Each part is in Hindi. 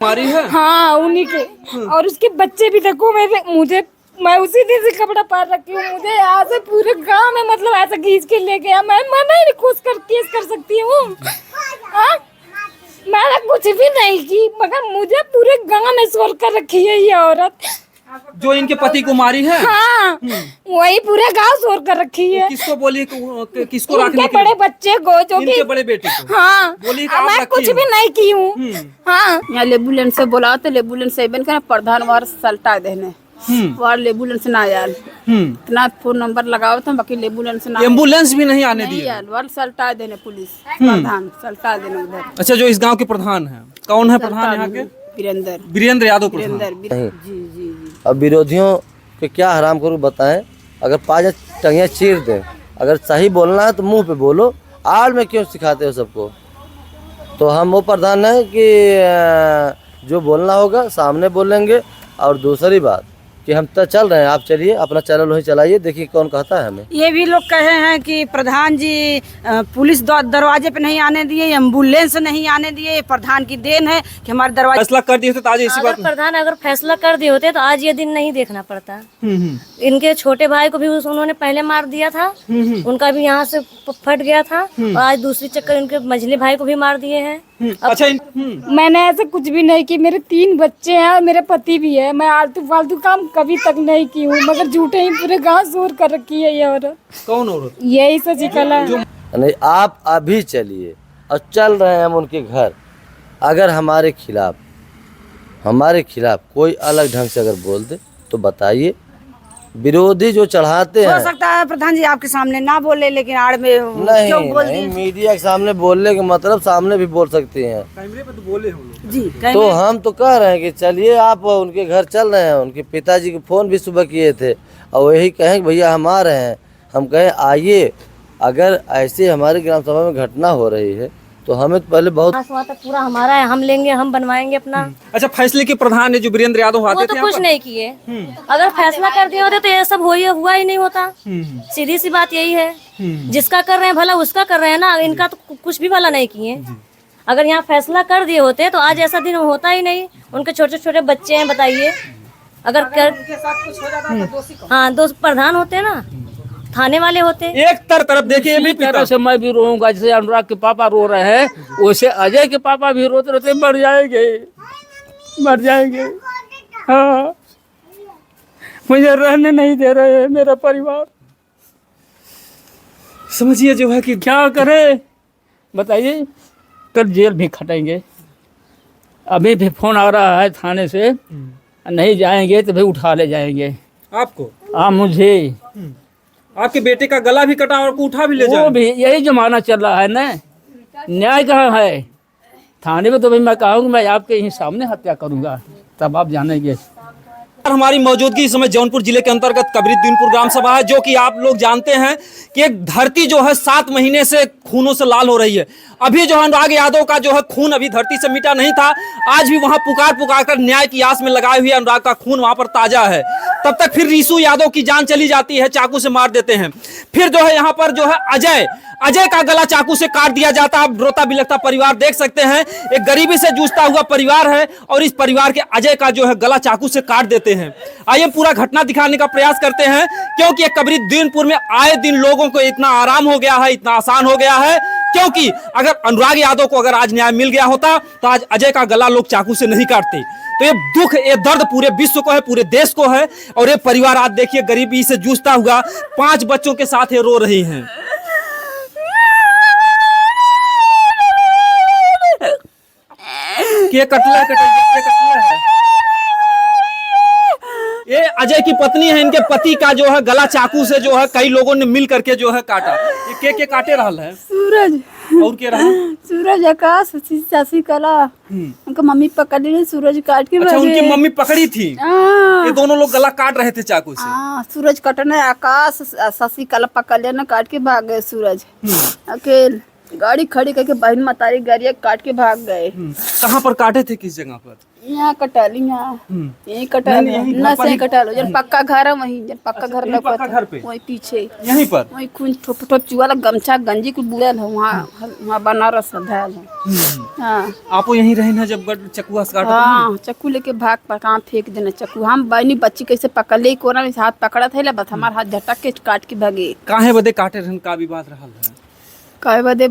मारी है। हाँ उन्हीं के। और उसके बच्चे भी देखो, मैं उसी दिन से कपड़ा पहन रखी हूँ। मुझे यहाँ से पूरे गांव में मतलब ऐसा खींच के ले गया। मैं मना ही नहीं केस कर सकती हूँ। मैंने कुछ भी नहीं की, मगर मुझे पूरे गांव में शोर कर रखी है ये औरत जो इनके पति को मारी है। हाँ वही पूरे गांव शोर कर रखी है। किसको बोली, किसको रखने इनके बड़े बच्चे को, जो कि इनके बड़े बेटे को। हाँ बोली मैं कुछ भी नहीं की हूँ। हाँ यहाँ लेबुलेंस से बोला तो लेबुलेंस से बन कर प्रधान वार सल्टा देने वार लेबुलेंस ना यार इतना फोन नंबर लगाओ तो बाकी लेबुलेंस ना, एम्बुलेंस भी नहीं आने दी यार वार सल्टा देने पुलिस प्रधान सल्टा देने उधर। अच्छा, जो इस गांव के प्रधान है, कौन है प्रधान यहाँ के? वीरेंद्र यादव प्रधान। जी जी जी। अब विरोधियों के क्या हराम करूँ बताएं। अगर 5 टंगियाँ चीर दें, अगर सही बोलना है तो मुंह पे बोलो, आड़ में क्यों सिखाते हो सबको। तो हम वो प्रधान हैं कि जो बोलना होगा सामने बोलेंगे। और दूसरी बात कि हम तो चल रहे हैं, आप चलिए अपना चैनल वहीं चलाइए, देखिए कौन कहता है हमें। ये भी लोग कहे हैं कि प्रधान जी पुलिस दरवाजे पे नहीं आने दिए, एम्बुलेंस नहीं आने दिए, ये प्रधान की देन है कि हमारे दरवाजे फैसला कर दिए थे तो आज इसी बात। प्रधान अगर फैसला कर दिए होते तो आज ये दिन नहीं देखना पड़ता। इनके छोटे भाई को भी उन्होंने पहले मार दिया था, उनका भी यहाँ से फट गया था, और आज दूसरी चक्कर इनके मझले भाई को भी मार दिए हैं। अच्छा मैंने ऐसे कुछ भी नहीं की। मेरे 3 बच्चे हैं और मेरे पति भी है। मैं आलतू फालतू काम कभी तक नहीं की हूँ, मगर झूठे ही पूरे गांव शोर कर रखी है ये औरत। कौन औरत? यही शशिकला है। नहीं, आप अभी चलिए और चल रहे हैं हम उनके घर। अगर हमारे खिलाफ कोई अलग ढंग से अगर बोल दे तो बताइए। विरोधी जो चढ़ाते हैं, हो सकता है प्रधान जी आपके सामने ना बोले, लेकिन आड़ में क्यों बोल नहीं, मीडिया के सामने बोलने के मतलब सामने भी बोल सकते हैं। कैमरे पे तो बोले हम लोग जी। तो हम तो कह रहे हैं कि चलिए आप उनके घर चल रहे हैं। उनके पिताजी को फोन भी सुबह किए थे और यही कहें कि भैया हम आ रहे हैं। हम कहें आइए। अगर ऐसे हमारे ग्राम सभा में घटना हो रही है तो हमें तो पहले बहुत तक पूरा हमारा है, हम लेंगे, हम बनवाएंगे अपना। अच्छा, फैसले के प्रधान है जो वीरेंद्र यादव वो आते तो थे कुछ नहीं किए। अगर फैसला कर दिए होते तो ये सब हुआ ही नहीं होता। सीधी सी बात यही है, जिसका कर रहे हैं भला उसका कर रहे हैं ना, इनका तो कुछ भी भला नहीं किए। अगर यहाँ फैसला कर दिए होते तो आज ऐसा दिन होता ही नहीं। उनके छोटे छोटे बच्चे हैं, बताइए। अगर हाँ, 2 प्रधान होते ना, थाने वाले होते। एक तरफ देखिए, भी तरह से मैं भी रोऊंगा। जैसे अनुराग के पापा रो रहे हैं, वैसे अजय के पापा भी रोते रोते मर जाएंगे। हाँ, मुझे रहने नहीं दे रहे हैं मेरा परिवार। समझिए जो है कि क्या करे बताइए। कल जेल भी खटेंगे। अभी भी फोन आ रहा है थाने से, नहीं जाएंगे तो भाई उठा ले जाएंगे आपको। हाँ, मुझे। आपके बेटे का गला भी कटा और उठा भी ले जाए। वो भी यही जमाना चल रहा है ना। न्याय कहाँ है? थाने में तो भाई मैं कहूँगा मैं आपके यहीं सामने हत्या करूँगा, तब आप जानेंगे। हमारी मौजूदगी इस समय जौनपुर जिले के अंतर्गत कबरी दीनपुर ग्राम सभा है, जो कि आप लोग जानते हैं कि एक धरती जो है 7 महीने से खूनों से लाल हो रही है। अभी जो है अनुराग यादव का जो है खून अभी धरती से मिटा नहीं था। आज भी वहां पुकार कर न्याय की आस में लगाए हुए अनुराग का खून वहां पर ताजा है। तब तक फिर रीसू यादव की जान चली जाती है, चाकू से मार देते हैं। फिर जो है यहाँ पर जो है अजय का गला चाकू से काट दिया जाता है। आप रोता बिलखता परिवार देख सकते हैं। एक गरीबी से जूझता हुआ परिवार है और इस परिवार के अजय का जो है गला चाकू से काट देते हैं। आइए पूरा घटना दिखाने का प्रयास करते हैं, क्योंकि कबरी दीनपुर में आए दिन लोगों को इतना आराम हो गया है, इतना आसान हो गया है। क्योंकि अगर अनुराग यादव को अगर आज न्याय मिल गया होता तो आज अजय का गला लोग चाकू से नहीं काटते। तो ये दुख, ये दर्द पूरे विश्व को है, पूरे देश को है। और ये परिवार आज देखिए गरीबी से जूझता हुआ 5 बच्चों के साथ ये रो रही हैं। के कटला है। ये अजय की पत्नी है, इनके पति का जो है गला चाकू से जो है कई लोगों ने मिल करके जो है काटा। ये के काटे रहल है? सूरज और के रहा? सूरज आकाश शशिकला उनका मम्मी पकड़ ली, सूरज काट के। अच्छा, उनकी मम्मी पकड़ी थी। ये दोनों लोग गला काट रहे थे चाकू से। सूरज कटना, आकाश शशिकला पकड़ लेना, काट के भाग गए सूरज अकेले। गाड़ी खड़ी करके बहन मतारी गाड़िया काट के भाग गए। कहाँ पर काटे थे, किस जगह पर? यहाँ कटाली, यहाँ यही कटाली, न से कटालो जन पक्का घर है वहीं, जन पक्का घर यही पक्का घर पे? वही पीछे यहीं पर? वही खून ठोप ठोप चुआ गमछा गंजी कुछ बुड़ल है वहाँ, वहाँ बनारस धैल है। हाँ आपो यहीं रहे ना जब चकुआ से काटा? हाँ, चक्कू लेके भाग पर कहाँ फेंक देना चक्कू। हम बहनी बच्ची कैसे पकड़ ले, कोना में हाथ पकड़ा था बस हमारा हाथ झटक के काट के भागे। काहे बदे काटे रहन, का विवाद रहा है? कहे बदे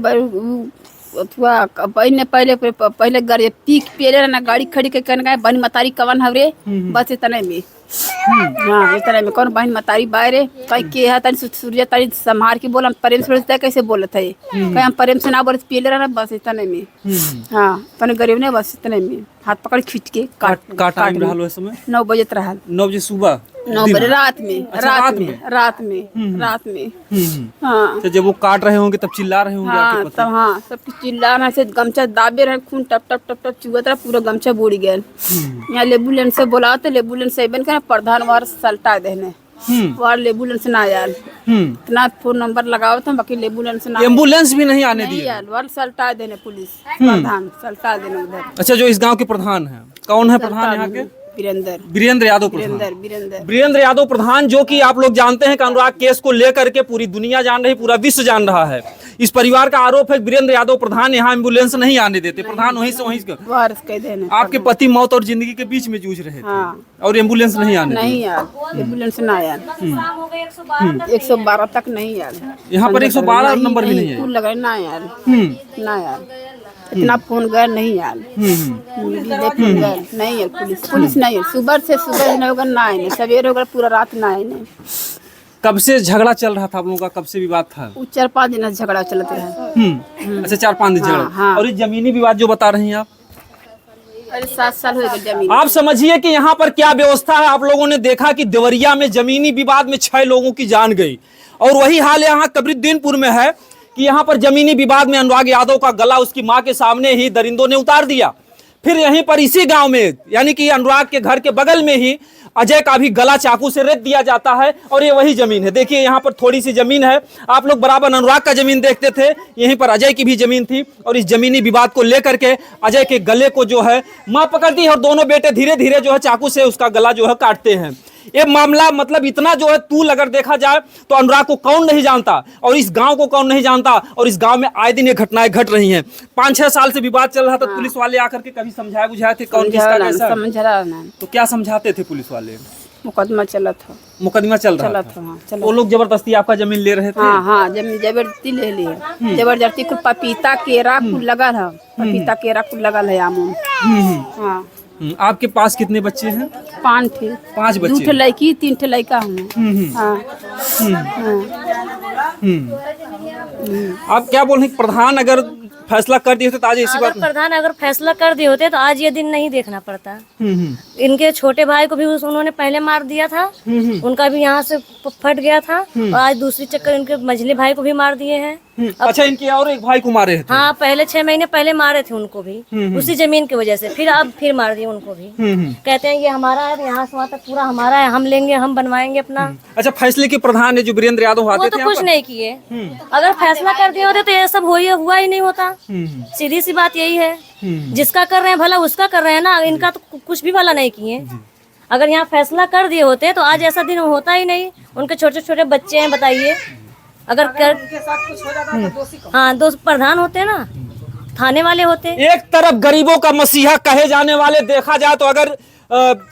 अथवा पहले पहले पहले गाड़ी पीक पेले ना गाड़ी खड़ी के कहने बहन मतारी कवन हवरे, बस इतने में। हाँ इतने में कौन बहन मतारी बाहरे कहीं के है तनी सूर्य तनी संभार के बोल, हम प्रेम से कैसे बोलत है, कहीं हम प्रेम से ना बोले पेले रहना, बस इतने में। हाँ तने गरीब ने बस इतने में हाथ पकड़ खींच के का टाइम रहा उस समय? 9 बजे रहा। 9 बजे सुबह? 9 बजे रात में। अच्छा, रात में। हाँ तो जब वो काट रहे होंगे तब चिल्ला रहे होंगे आपके हाँ पति? तब हाँ सब चिल्ला रहे से गमछा दाबे रहे, खून टप टप टप टप चुआ रहा, पूरा गमछा बुड़ गया। यहाँ लेबुलेंस से बोला तो लेबुलेंस से बन कर प्रधान वार सल्टा देने वार लेबुलेंस ना आयल, इतना फोन नंबर लगाओ तो बाकी लेबुलेंस ना, एम्बुलेंस भी नहीं आने दी? वार सल्टा देने पुलिस प्रधान सल्टा देने उधर। अच्छा, जो इस गांव के प्रधान है, कौन है प्रधान यहाँ के? वीरेंद्र यादव प्रधान। वीरेंद्र यादव प्रधान, जो कि आप लोग जानते हैं कि अनुराग केस को लेकर के पूरी दुनिया जान रही, पूरा विश्व जान रहा है। इस परिवार का आरोप है वीरेंद्र यादव प्रधान यहाँ एम्बुलेंस नहीं आने देते, प्रधान वहीं से वहीं। आपके पति मौत और जिंदगी के बीच में जूझ रहे थे और एम्बुलेंस नहीं आने नहीं यार, एम्बुलेंस ना आया, 112 तक नहीं यार, यहाँ पर 112 नंबर भी नहीं है? लगा ना यार, ना यार इतना फोन गया नहीं यार, नहीं यार पुलिस नहीं है, सुबह से सुबह नहीं होगा ना आए, सवेरे होगा पूरा रात ना आए। कब से झगड़ा चल रहा था आप लोगों का, कब से विवाद था? 4-5 दिन झगड़ा चलता है। अच्छा, 4-5 दिन झगड़ा। हाँ। और ये जमीनी विवाद जो बता रही हैं आप? अरे 7 साल हो गए जमीन। आप समझिए कि यहाँ पर क्या व्यवस्था है। आप लोगों ने देखा कि देवरिया में जमीनी विवाद में 6 लोगों की जान गई, और वही हाल यहाँ कबीरदीनपुर में है कि यहाँ पर जमीनी विवाद में अनुराग यादव का गला उसकी मां के सामने ही दरिंदों ने उतार दिया। फिर यहीं पर इसी गांव में, यानी कि अनुराग के घर के बगल में ही अजय का भी गला चाकू से रेत दिया जाता है, और ये वही जमीन है। देखिए यहाँ पर थोड़ी सी जमीन है, आप लोग बराबर अनुराग का जमीन देखते थे, यहीं पर अजय की भी जमीन थी, और इस जमीनी विवाद को लेकर के अजय के गले को जो है मां पकड़ती है, और दोनों बेटे धीरे धीरे जो है चाकू से उसका गला जो है काटते हैं। ये मामला मतलब इतना जो है तूल अगर देखा जाए तो अनुराग को कौन नहीं जानता, और इस गांव को कौन नहीं जानता, और इस गांव में आए दिन ये घटनाएं घट रही हैं। 5-6 साल से विवाद चल रहा था। पुलिस वाले आकर के कभी समझाए बुझाए थे कौन किसका कैसा? समझ रहा ना। तो क्या समझाते थे पुलिस वाले? मुकदमा चला था। मुकदमा चल रहा था। हाँ, वो लोग जबरदस्ती आपका जमीन ले रहे थे? हाँ जमीन जबरदस्ती ले लिए, जबरदस्ती कुल पपीता केरा कुल लगा था, पपीता केरा कुल लगा है आम। हाँ आपके पास कितने बच्चे हैं? 5 बच्चे। 2 लड़की 3 लड़का हूँ। आप क्या बोल रहे हैं, प्रधान अगर फैसला कर दिए होते तो आज ऐसी बात? प्रधान अगर फैसला कर दिए होते तो आज ये दिन नहीं देखना पड़ता। इनके छोटे भाई को भी उन्होंने पहले मार दिया था, उनका भी यहाँ से फट गया था, और आज दूसरी चक्कर इनके मझले भाई को भी मार दिए हैं। अच्छा, इनके और एक भाई को मारे थे? हाँ, पहले 6 महीने पहले मारे थे उनको भी, उसी जमीन की वजह से। फिर अब फिर मार दिए उनको भी। कहते हैं ये हमारा है, यहाँ से वहाँ तक पूरा हमारा है, हम लेंगे, हम बनवाएंगे अपना। अच्छा, फैसले के प्रधान है जो वीरेंद्र यादव वो आते तो थे कुछ नहीं किए। अगर फैसला कर दिए होते तो ये सब हुआ ही नहीं होता। सीधी सी बात यही है, जिसका कर रहे हैं भला उसका कर रहे हैं ना, इनका तो कुछ भी भला नहीं किए। अगर यहाँ फैसला कर दिए होते तो आज ऐसा दिन होता ही नहीं। उनके छोटे छोटे बच्चे हैं, बताइए अगर कर हाँ, 2 प्रधान होते ना, थाने वाले होते। एक तरफ गरीबों का मसीहा कहे जाने वाले देखा जाए तो अगर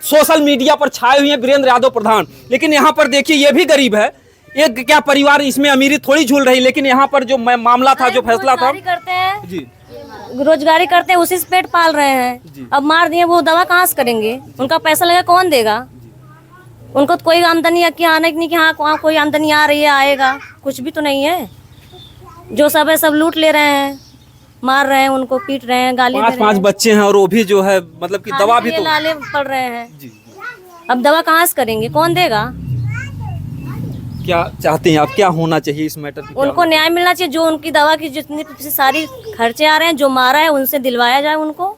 सोशल मीडिया पर छाए हुए हैं वीरेंद्र यादव प्रधान, लेकिन यहाँ पर देखिए ये भी गरीब है। एक क्या परिवार इसमें अमीरी थोड़ी झूल रही, लेकिन यहाँ पर जो मामला था, जो फैसला था, करते हैं जी रोजगारी करते हैं, उसी से पेट पाल रहे हैं। अब मार दिए, वो दवा कहाँ से करेंगे? उनका पैसा लगा कौन देगा? उनको तो कोई आमदनी की आने की नहीं कि हाँ कोई आमदनी आ रही है, आएगा, कुछ भी तो नहीं है। जो सब है सब लूट ले रहे हैं, मार रहे हैं, उनको पीट रहे हैं, गाली दे रहे हैं। 5 बच्चे हैं, और वो भी जो है मतलब कि दवा भी तो लाले पड़ रहे हैं। अब दवा कहाँ से करेंगे, कौन देगा? क्या चाहते हैं आप, क्या होना चाहिए इस मैटर पे? उनको न्याय मिलना चाहिए। जो उनकी दवा की जितनी सारी खर्चे आ रहे हैं, जो मारा है उनसे दिलवाया जाए उनको,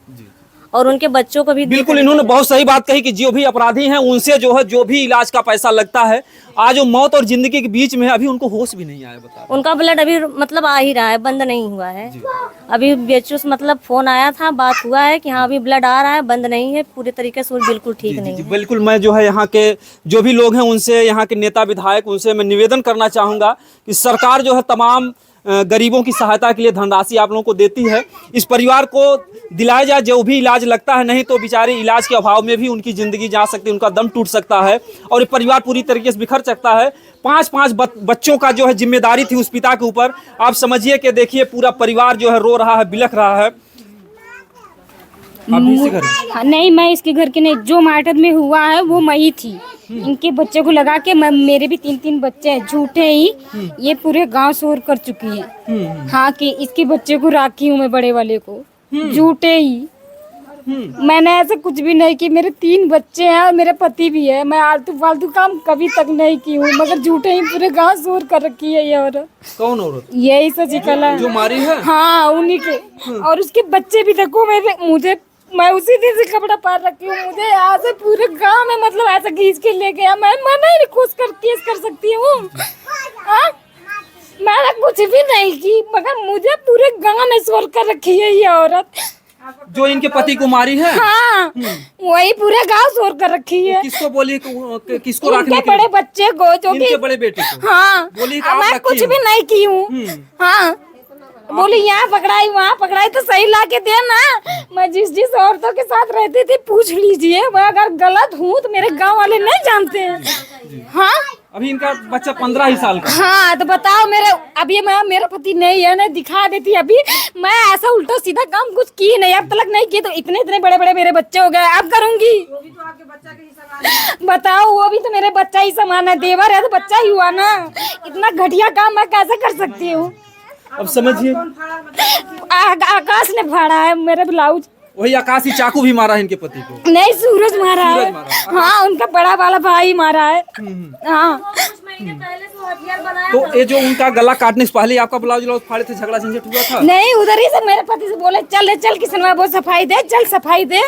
और उनके बच्चों को भी बिल्कुल, इन्होंने बहुत सही बात कही कि जो भी अपराधी हैं उनसे जो है जो भी इलाज का पैसा लगता है, आज वो मौत और जिंदगी के बीच में है, अभी उनको होश भी नहीं आया। बता उनका ब्लड अभी मतलब आ ही रहा है, बंद नहीं हुआ है। अभी बेचूस मतलब फोन आया था, बात हुआ है कि हाँ अभी ब्लड आ रहा है, बंद नहीं है पूरे तरीके से, बिल्कुल ठीक नहीं जी, है। बिल्कुल। मैं जो है यहाँ के जो भी लोग हैं उनसे, यहाँ के नेता विधायक, उनसे मैं निवेदन करना चाहूँगा कि सरकार जो है तमाम गरीबों की सहायता के लिए धनराशि आप लोगों को देती है, इस परिवार को दिलाया जाए जो भी इलाज लगता है, नहीं तो बेचारे इलाज के अभाव में भी उनकी ज़िंदगी जा सकती है, उनका दम टूट सकता है और ये परिवार पूरी तरीके से बिखर सकता है। 5-5 बच्चों का जो है जिम्मेदारी थी उस पिता के ऊपर। आप समझिए कि देखिए पूरा परिवार जो है रो रहा है, बिलख रहा है। आप भी इसी घर में? हाँ, नहीं मैं इसके घर की नहीं, जो मार्केट में हुआ है वो मैं ही थी। इनके बच्चे को लगा के मेरे भी 3-3 बच्चे हैं, झूठे ही ये पूरे गांव शोर कर चुकी है। हाँ कि इसके बच्चे को राखी हूँ मैं, बड़े वाले को, झूठे ही। मैंने ऐसा कुछ भी नहीं की, मेरे 3 बच्चे हैं और मेरे पति भी है। मैं आलतू फालतू काम कभी तक नहीं की हूँ, मगर झूठे ही पूरे गांव शोर कर रखी है ये औरत। कौन औरत? यही शशिकला जो मारी है? हाँ उन्हीं के। और उसके बच्चे भी देखो, मैं उसी दिन से कपड़ा पार रखी हूँ। मुझे यहाँ से पूरे गांव में मतलब ऐसा खींच के ले गया। मैं नहीं खुश कर केस कर सकती हूँ। मैंने कुछ भी नहीं की, मगर मुझे पूरे गांव में शोर कर रखी है ये औरत। जो इनके पति को मारी है? हाँ वही पूरे गांव शोर कर रखी है। किसको बोली, किसको रखने इनके बड़े बच्चे को, जो इनके कि बड़े बेटे को? हाँ बोली कि आप मैं रखी कुछ हो। भी नहीं की हूँ। हाँ बोली यहाँ पकड़ाई वहाँ पकड़ाई तो सही ला के दे ना। मैं जिस औरतों के साथ रहती थी पूछ लीजिए, मैं अगर गलत हूँ तो मेरे गांव वाले नहीं जानते हैं। हाँ अभी इनका बच्चा 15 ही साल का। हाँ तो बताओ, अभी मेरा पति नहीं है ना, दिखा देती। अभी मैं ऐसा उल्टा सीधा काम कुछ की नहीं, अब तक नहीं की, तो इतने बड़े बड़े मेरे बच्चे हो गए, अब करूंगी। बताओ, वो भी तो मेरे बच्चा ही समान है, देवर है तो बच्चा ही हुआ ना। इतना घटिया काम मैं कैसे कर सकती हूँ? अब समझिए, आकाश ने फाड़ा है मेरा ब्लाउज। वही आकाश ही चाकू भी मारा है इनके पति को। नहीं, सूरज मारा है। हाँ उनका बड़ा वाला भाई मारा है। हाँ तो ये जो उनका गला काटने से पहले आपका ब्लाउज फाड़े थे, झगड़ा झंझट हुआ था? नहीं, उधर ही से मेरे पति से बोले चल किसनवा वो सफाई दे, चल सफाई दे,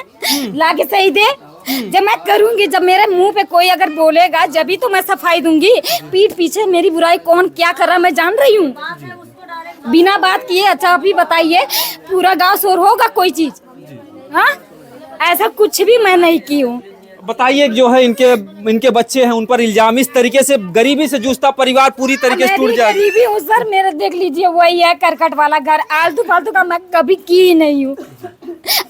लाके सही दे। जब मैं करूंगी, जब मेरे मुंह पे कोई अगर बोलेगा जब ही तो मैं सफाई दूंगी। पीठ पीछे मेरी बुराई कौन क्या कर रहा मैं जान रही हूँ, बिना बात किए। अच्छा अभी बताइए, पूरा गांव शोर होगा कोई चीज? हाँ ऐसा कुछ भी मैं नहीं की हूँ। बताइए, जो है इनके बच्चे हैं, उन पर इल्जाम, इस तरीके से गरीबी से जूझता परिवार पूरी तरीके से टूट जाए। गरीबी हूँ सर, मेरे देख लीजिए वही है करकट वाला घर। आलतू फालतू का मैं कभी की ही नहीं हूँ।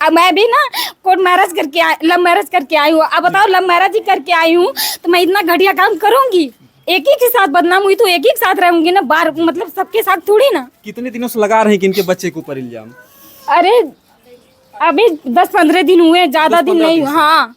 अब मैं भी ना कोर्ट मैरिज करके लव मैरिज करके आई हूँ। अब बताओ, लव मैरिज ही करके आई हूँ तो मैं इतना घटिया काम करूंगी? एक ही के साथ बदनाम हुई तो एक ही के साथ रहूंगी ना, बार मतलब सबके साथ थोड़ी ना। कितने दिनों से लगा रहे हैं कि इनके बच्चे के ऊपर इल्जाम? अरे अभी 10-15 दिन हुए, ज्यादा दिन नहीं। हाँ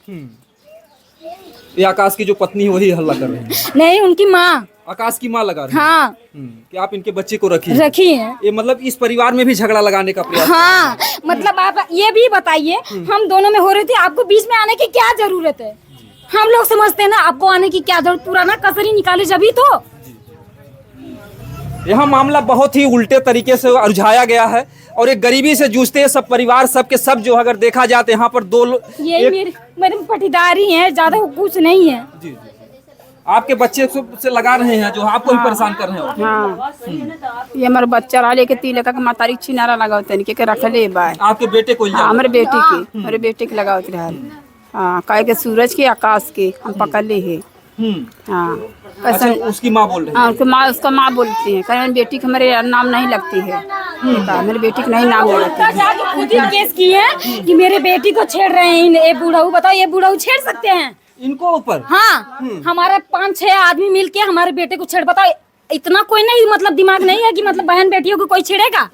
ये आकाश की जो पत्नी है वही हल्ला कर रही है? नहीं, उनकी माँ, आकाश की माँ लगा रही है। हाँ कि आप इनके बच्चे को रखी है। ये मतलब इस परिवार में भी झगड़ा लगाने का प्रयास? हाँ मतलब आप ये भी बताइए, हम दोनों में हो रही थी, आपको बीच में आने की क्या जरूरत है? हम लोग समझते हैं ना, आपको आने की क्या जरूरत? पुराना कसरी निकाले जब ही तो। यह मामला बहुत ही उल्टे तरीके से उलझाया गया है और एक गरीबी से जूझते हैं सब परिवार, सब के सब। जो अगर देखा जाए तो यहाँ पर ये मेरे पटीदारी हैं, ज्यादा कुछ नहीं है। जी जी, आपके बच्चे से लगा रहे हैं जो आपको भी परेशान कर रहे हैं। हाँ ये हमारे बच्चा रहा लेके तिलक का मातारी छिनारा लगाओ तनिके के रखले बा। आपके बेटे को? हाँ हमारे बेटे के लगाओ रहा। हाँ कहे के सूरज के आकाश के हम पकड़ ले है। हाँ अच्छा, उसकी माँ बोल रही है? हाँ उसका माँ बोलती है, कहे बेटी के हमारे नाम नहीं लगती है। मेरे बेटी के नहीं नाम लगती है। खुद ही केस की है कि मेरे बेटी को छेड़ रहे हैं ये बूढ़ाऊ। बताओ, ये बूढ़ाऊ छेड़ सकते हैं इनको ऊपर? हाँ हमारे 5-6 आदमी मिलके हमारे बेटे को छेड़। बताओ, इतना कोई नहीं मतलब दिमाग नहीं है कि मतलब बहन बेटियों को कोई छेड़ेगा?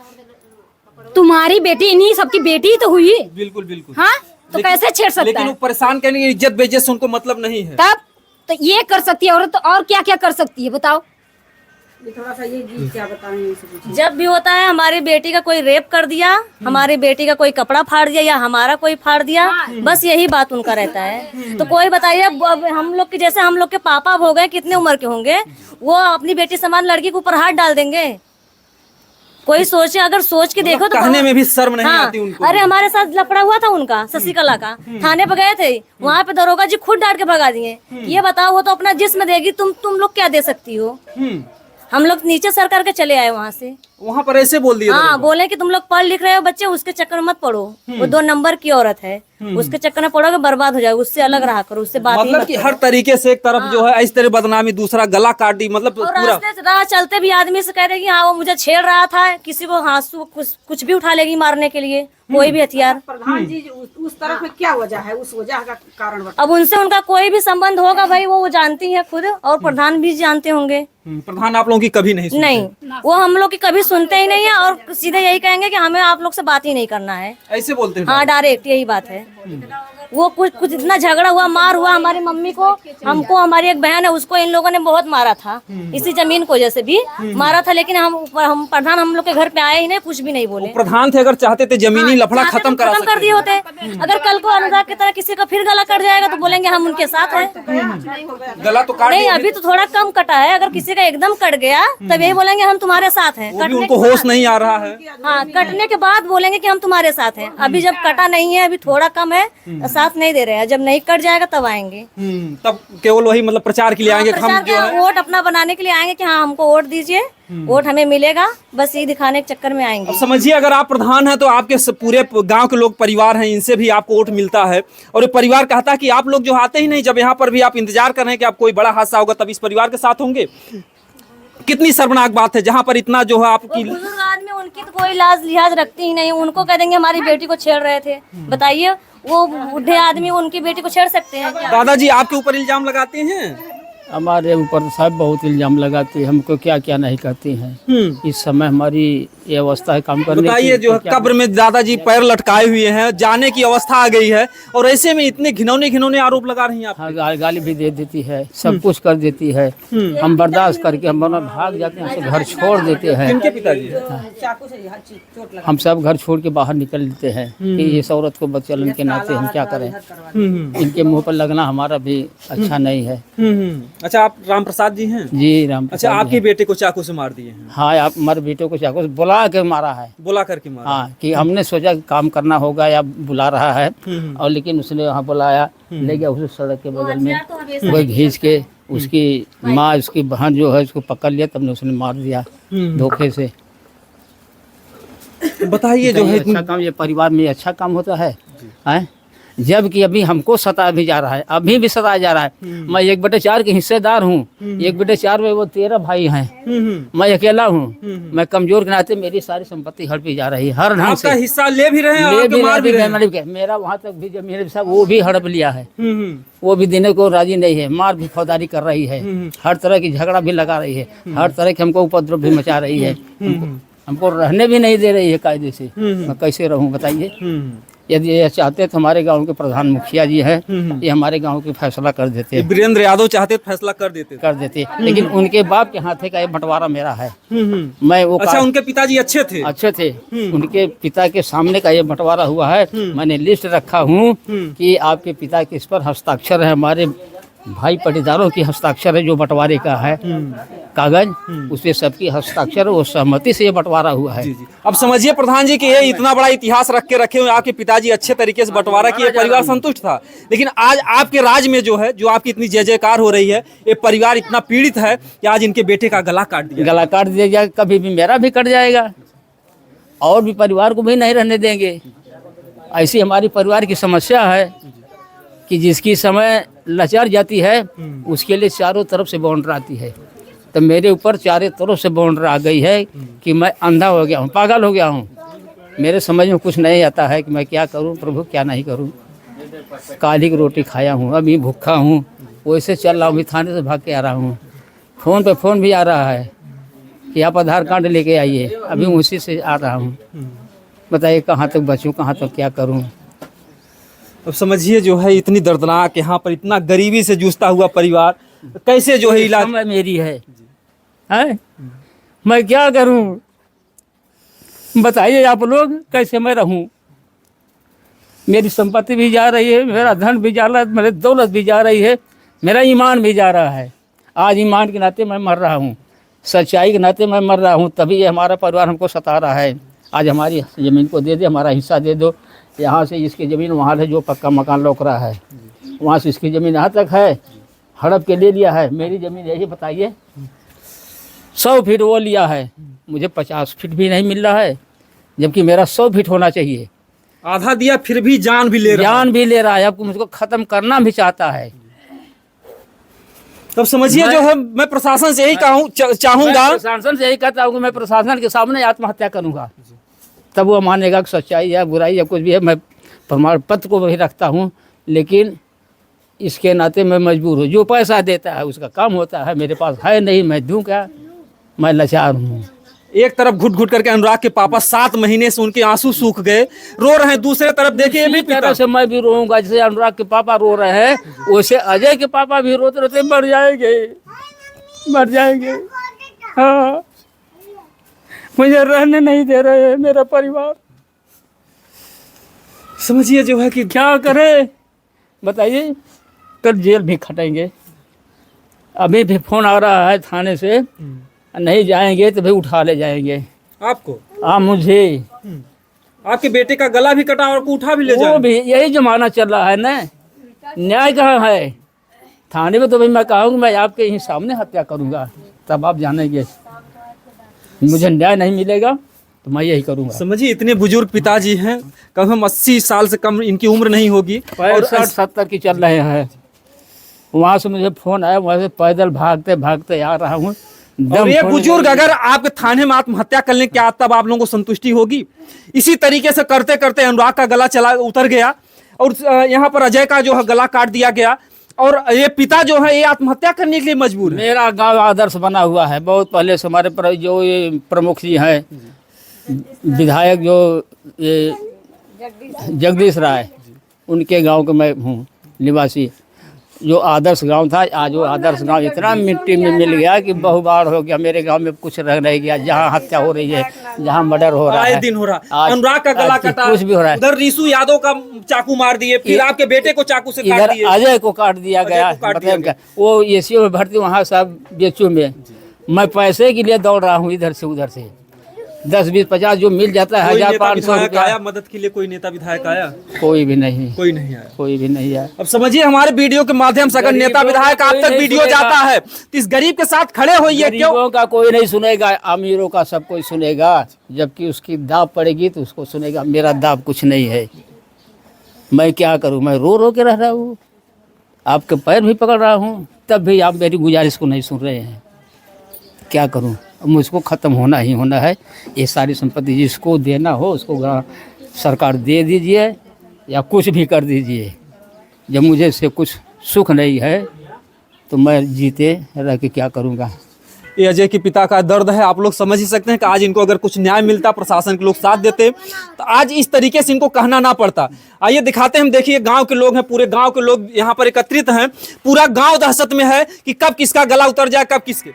तुम्हारी बेटी इन्हीं सबकी बेटी तो हुई। बिल्कुल बिल्कुल। हाँ तो कैसे छेड़ सकता लेकिन है? वो परेशान करने की इज्जत बेइज्जत से उनको मतलब नहीं है। तब तो ये कर सकती है औरत, तो और क्या क्या कर सकती है बताओ? थोड़ा सा ये गीत क्या बताएं? जब भी होता है हमारी बेटी का कोई रेप कर दिया, हमारी बेटी का कोई कपड़ा फाड़ दिया या हमारा कोई फाड़ दिया, बस यही बात उनका रहता है। तो कोई बताइए, अब हम लोग के जैसे हम लोग के पापा हो गए, कितने उम्र के होंगे, वो अपनी बेटी समान लड़की के ऊपर हाथ डाल देंगे? कोई सोचे, अगर सोच के देखो तो कहने में भी शर्म नहीं हाँ, आती उनको। अरे हमारे साथ लफड़ा हुआ था उनका, शशिकला का, थाने पे गए थे, वहाँ पे दरोगा जी खुद डांट के भगा दिए। ये बताओ, वो तो अपना जिस्म देगी, तुम लोग क्या दे सकती हो? हम लोग नीचे सर करके चले आए वहाँ से। वहाँ पर ऐसे बोल दिया? हाँ, बोले कि तुम लोग पढ़ लिख रहे हो बच्चे, उसके चक्कर में मत पढ़ो, वो 2 नंबर की औरत है, उसके चक्कर में पढ़ोगे बर्बाद हो जाओगे, उससे अलग रहा करो, उससे बात ही मतलब मत कि करो। हर तरीके से एक तरफ जो है इस तरह बदनामी, दूसरा गला काट दी, मतलब और पूरा। रास्ते से राह चलते भी आदमी से कह रहे कि हाँ वो मुझे छेड़ रहा था, किसी को हाँसू कुछ भी उठा लेगी मारने के लिए, कोई भी हथियार। प्रधान जी उस तरफ में क्या वजह है, उस वजह का कारण बताओ। अब उनसे उनका कोई भी संबंध होगा भाई, वो जानती है खुद, और प्रधान भी जानते होंगे। प्रधान आप लोगों की कभी नहीं सुनते? नहीं, वो हम लोग की कभी सुनते ही नहीं है, और सीधे यही कहेंगे कि हमें आप लोग से बात ही नहीं करना है। ऐसे बोलते हैं? हाँ, डायरेक्ट यही बात है। वो कुछ इतना झगड़ा हुआ, मार हुआ हमारी मम्मी को, हमको, हमारी एक बहन है उसको इन लोगों ने बहुत मारा था, इसी जमीन को जैसे भी मारा था, लेकिन हम प्रधान हम लोग के घर पे आए ही नहीं, कुछ भी नहीं बोले। प्रधान थे, अगर चाहते थे जमीनी लफड़ा खत्म कर दिए होते। अगर कल को अनुराग की तरह किसी का फिर गला कट जाएगा तो बोलेंगे हम उनके साथ हैं। गला तो काट नहीं, अभी तो थोड़ा कम कटा है, अगर किसी का एकदम कट गया तब यही बोलेंगे हम तुम्हारे साथ हैं। वो भी उनको होश नहीं आ रहा है। हाँ, कटने के बाद बोलेंगे कि हम तुम्हारे साथ हैं। अभी जब कटा नहीं है, अभी थोड़ा कम है, साथ नहीं दे रहे हैं। जब नहीं कट जाएगा तब आएंगे। तब केवल वही मतलब प्रचार के लिए आएंगे, प्रचार हम जो के है वोट अपना बनाने के लिए आएंगे कि हाँ हमको वोट दीजिए, वोट हमें मिलेगा, बस ये दिखाने के चक्कर में आएंगे। अब समझिए, अगर आप प्रधान हैं तो आपके पूरे गांव के लोग परिवार हैं, इनसे भी आपको वोट मिलता है, और ये परिवार कहता है कि आप लोग जो आते ही नहीं, जब यहाँ पर भी आप इंतजार कर रहे हैं कि आप कोई बड़ा हादसा होगा तब इस परिवार के साथ होंगे। कितनी शर्मनाक बात है, जहाँ पर इतना जो है आपकी। बुजुर्ग आदमी, उनकी तो कोई लाज लिहाज रखती ही नहीं, उनको कह देंगे हमारी बेटी को छेड़ रहे थे। बताइए, वो बूढ़े आदमी उनकी बेटी को छेड़ सकते हैं क्या? दादाजी आपके ऊपर इल्जाम लगाते हैं? हमारे ऊपर साहब बहुत इल्जाम लगाते हैं, हमको क्या क्या नहीं कहते हैं। इस समय हमारी ये अवस्था है काम करने की। बताइए, जो है कब्र में दादाजी पैर लटकाए हुए हैं, जाने की अवस्था आ गई है, और ऐसे में इतने घिनौने आरोप लगा रही हैं आप। हाँ, गाली भी दे देती है, सब कुछ कर देती है। हम बर्दाश्त करके हम वरना भाग जाते हैं, हमसे घर छोड़ देते हैं। किनके पिताजी? हम सब घर छोड़ के बाहर निकल लेते हैं कि इस औरत को बचलन के नाते हम क्या करें। इनके मुंह पर लगना हमारा भी अच्छा नहीं है। अच्छा, आप राम प्रसाद जी हैं? जी राम। अच्छा, आपके बेटे को चाकू से मार दिए हैं? हाँ, आप हमारे बेटे को चाकू से बुला के मारा है। बुला करके मारा? हाँ, कि हमने सोचा कि काम करना होगा या बुला रहा है, और लेकिन उसने वहाँ बुलाया, ले गया उस सड़क के बगल में, वो घींच के उसकी माँ, उसकी बहन जो है उसको पकड़ लिया, तब ने उसने मार दिया धोखे से। बताइए, जो है अच्छा काम, ये परिवार में अच्छा काम होता है, हैं? जबकि अभी हमको सताया भी जा रहा है, अभी भी सताया जा रहा है। मैं 1/4 के हिस्सेदार हूँ, 1/4 में वो 13 भाई हैं, मैं अकेला हूँ। मैं कमजोर के नाते मेरी सारी संपत्ति हड़पी जा रही है हर ढंग से। आपका हिस्सा ले भी रहे हैं और ले आपको भी मार भी रहे हैं। मेरा वहाँ तक भी जब मेरे साथ वो भी हड़प लिया है, वो भी देने को राजी नहीं है, मार भी फौजदारी कर रही है, हर तरह की झगड़ा भी लगा रही है, हर तरह के हमको उपद्रव भी मचा रही है, हमको रहने भी नहीं दे रही है कायदे से। मैं कैसे रहूं बताइए? यदि ये चाहते तो हमारे गांव के प्रधान मुखिया जी हैं, ये हमारे गांव की फैसला कर देते, वीरेंद्र यादव चाहते तो फैसला कर देते। लेकिन उनके बाप के हाथे का ये बंटवारा मेरा है। मैं वो अच्छा, उनके पिताजी अच्छे थे? अच्छे थे, उनके पिता के सामने का ये बंटवारा हुआ है। मैंने लिस्ट रखा हूँ कि आपके पिता के इस पर हस्ताक्षर है, हमारे भाई पटीदारों की हस्ताक्षर है, जो बंटवारे का है कागज, उसपे सबकी हस्ताक्षर, वो सहमति से ये बंटवारा हुआ है। जी। अब समझिए प्रधान जी कि ये इतना बड़ा इतिहास रख के रखे हुए, आपके पिताजी अच्छे तरीके से बंटवारा किए, परिवार संतुष्ट था, लेकिन आज आपके राज में जो है, जो आपकी इतनी जय जयकार हो रही है, ये परिवार इतना पीड़ित है कि आज इनके बेटे का गला काट दिया। गला काट दिया जाएगा, कभी भी मेरा भी कट जाएगा, और भी परिवार को भी नहीं रहने देंगे। ऐसी हमारी परिवार की समस्या है कि जिसकी समय लचर जाती है, उसके लिए चारों तरफ से बाउंड्री आती है। तो मेरे ऊपर चारों तरफ से बाउंड्री आ गई है कि मैं अंधा हो गया हूँ, पागल हो गया हूँ। मेरे समझ में कुछ नहीं आता है कि मैं क्या करूँ प्रभु, क्या नहीं करूँ। काली की रोटी खाया हूँ, अभी भूखा हूँ, वैसे चल रहा हूँ, अभी थाने से भाग के आ रहा हूँ। फ़ोन पे फ़ोन भी आ रहा है कि आप आधार कार्ड लेके आइए, अभी उसी से आ रहा हूँ। बताइए कहाँ तक बचूँ, कहाँ तक क्या करूँ। अब समझिए, जो है इतनी दर्दनाक, यहाँ पर इतना गरीबी से जूझता हुआ परिवार कैसे जो है इलाज। मेरी है मैं क्या करूं बताइए आप लोग, कैसे मैं रहूं। मेरी संपत्ति भी जा रही है, मेरा धन भी जा रहा है, मेरी दौलत भी जा रही है, मेरा ईमान भी जा रहा है। आज ईमान के नाते मैं मर रहा हूं, सच्चाई के नाते मैं मर रहा हूँ, तभी ये हमारा परिवार हमको सता रहा है। आज हमारी ज़मीन को दे दे, हमारा हिस्सा दे दो। यहाँ से इसकी ज़मीन वहाँ है, जो पक्का मकान लौक रहा है, वहाँ से इसकी ज़मीन यहाँ तक है, हड़प के ले लिया है। मेरी ज़मीन यही बताइए, 100 फीट वो लिया है, मुझे 50 फीट भी नहीं मिल रहा है, जबकि मेरा 100 फीट होना चाहिए। आधा दिया फिर भी जान भी ले रहा है। जान भी ले रहा है, अब मुझको ख़त्म करना भी चाहता है। तब समझिए जो है, मैं प्रशासन से यही चाहूंगा, मैं प्रशासन से यही कहता हूँ कि मैं प्रशासन के सामने आत्महत्या करूँगा, तब वो मानेगा कि सच्चाई या बुराई या कुछ भी है। मैं प्रमाण पत्र को भी रखता हूँ, लेकिन इसके नाते मैं मजबूर हूँ। जो पैसा देता है उसका काम होता है, मेरे पास है नहीं, मैं दूँ क्या? मैं लाचार हूँ। एक तरफ घुट घुट करके अनुराग के पापा 7 महीने से उनके आंसू सूख गए, रो रहे हैं, दूसरे तरफ देखिए ये भी इसी तरह से मैं भी रोऊंगा, जैसे अनुराग के पापा रो रहे हैं, वैसे अजय के पापा भी रोते रोते मर जाएंगे, मर जाएंगे। हाँ, मुझे रहने नहीं दे रहे हैं मेरा परिवार। समझिए जो है कि क्या करे बताइए? कल जेल भी खटेंगे। अभी भी फोन आ रहा है थाने से, नहीं जाएंगे तो भाई उठा ले जाएंगे आपको। हाँ, मुझे। आपके बेटे का गला भी कटा और उठा भी ले वो जाए। भी यही जमाना चल रहा है ना, न्याय कहाँ है? थाने में तो भाई मैं कहूँगा मैं आपके ही सामने हत्या करूँगा, तब आप जानेंगे। मुझे न्याय नहीं मिलेगा तो मैं यही करूँगा। समझिए इतने बुजुर्ग पिताजी हैं, कम हम 80 साल से कम इनकी उम्र नहीं होगी, और 65-70 की चल रहे हैं। वहाँ से मुझे फोन आया, वहाँ से पैदल भागते भागते आ रहा हूँ। और ये बुजुर्ग अगर आपके थाने में आत्महत्या कर लें, क्या तब आप लोगों को संतुष्टि होगी? इसी तरीके से करते करते अनुराग का गला उतर गया, और यहाँ पर अजय का जो है गला काट दिया गया, और ये पिता जो है ये आत्महत्या करने के लिए मजबूर है। मेरा गांव आदर्श बना हुआ है, बहुत पहले से हमारे जो ये प्रमुख जी हैं, विधायक जो ये जगदीश राय, उनके गांव का मैं हूँ निवासी। जो आदर्श गांव था, आज वो आदर्श गांव इतना मिट्टी में मिल गया कि बहुबार हो गया। मेरे गांव में कुछ रह नहीं गया, जहाँ हत्या हो रही है, जहाँ मर्डर हो रहा है, आए दिन हो रहा है। अनुराग का गला कटा, कुछ भी हो रहा है। उधर रीसू यादव का चाकू मार दिए, फिर आपके बेटे को चाकू से काट इधर दिए, अजय को काट दिया गया। मतलब वो एसीओ में भर्ती, वहाँ सब बेचू में। मैं पैसे के लिए दौड़ रहा हूँ इधर से उधर से, 10, 20, 50 जो मिल जाता है, 1500 रुपया। आया मदद के लिए? कोई नेता विधायक आया? कोई भी नहीं, कोई नहीं आया। कोई भी नहीं आया। अब समझिए हमारे वीडियो के माध्यम से अगर नेता विधायक आप तक वीडियो जाता है तो इस गरीब के साथ खड़े होइए। क्यों? गरीबों का कोई नहीं सुनेगा, अमीरों का सब कोई सुनेगा, जबकि उसकी दाव पड़ेगी तो उसको सुनेगा। मेरा दाव कुछ नहीं है, मैं क्या करूं? मैं रो रो के रह रहा हूँ, आपके पैर भी पकड़ रहा हूँ, तब भी आप मेरी गुजारिश को नहीं सुन रहे हैं। क्या करूं? अब मुझको ख़त्म होना ही होना है। ये सारी संपत्ति जिसको देना हो उसको सरकार दे दीजिए, या कुछ भी कर दीजिए। जब मुझे इससे कुछ सुख नहीं है तो मैं जीते रह के क्या करूँगा? ये अजय के पिता का दर्द है, आप लोग समझ ही सकते हैं कि आज इनको अगर कुछ न्याय मिलता, प्रशासन के लोग साथ देते, तो आज इस तरीके से इनको कहना ना पड़ता। आइए दिखाते हैं हम। देखिए गांव के लोग हैं, पूरे गांव के लोग यहाँ पर एकत्रित हैं, पूरा गांव दहशत में है कि कब किसका गला उतर जाए, कब किसके।